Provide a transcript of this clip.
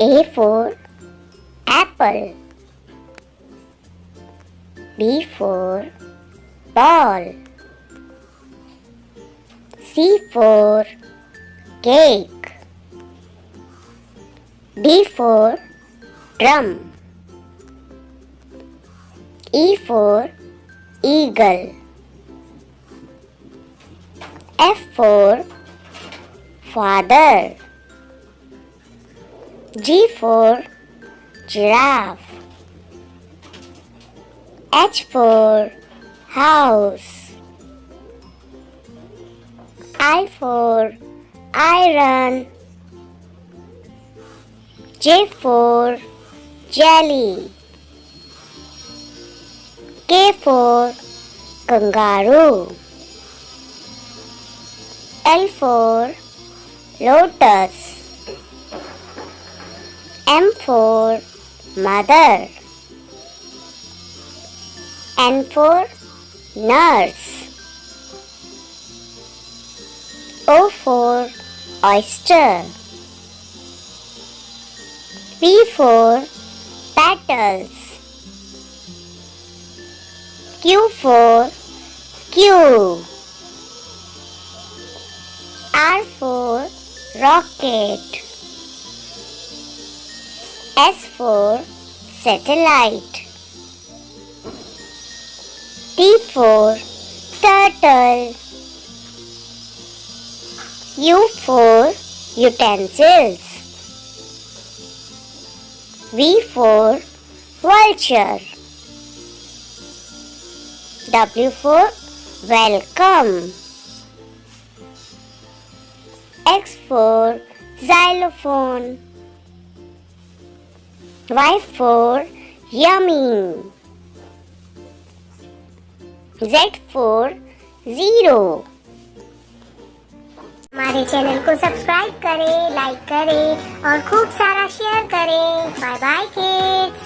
A for apple. B for ball. C for cake. D for drum. E for eagle. F for father. G for giraffe. H for house. I for iron. J for jelly. K for kangaroo. L for lotus. M for mother. N for nurse. O for oyster. P for petals. Q for cube. R for rocket. S for satellite. T for turtle. U for utensils. V for vulture. W for welcome. X for xylophone. Y for yummy. Z for zero. हमारे channel को subscribe करें, like करें और खूब सारा share करें। Bye bye kids.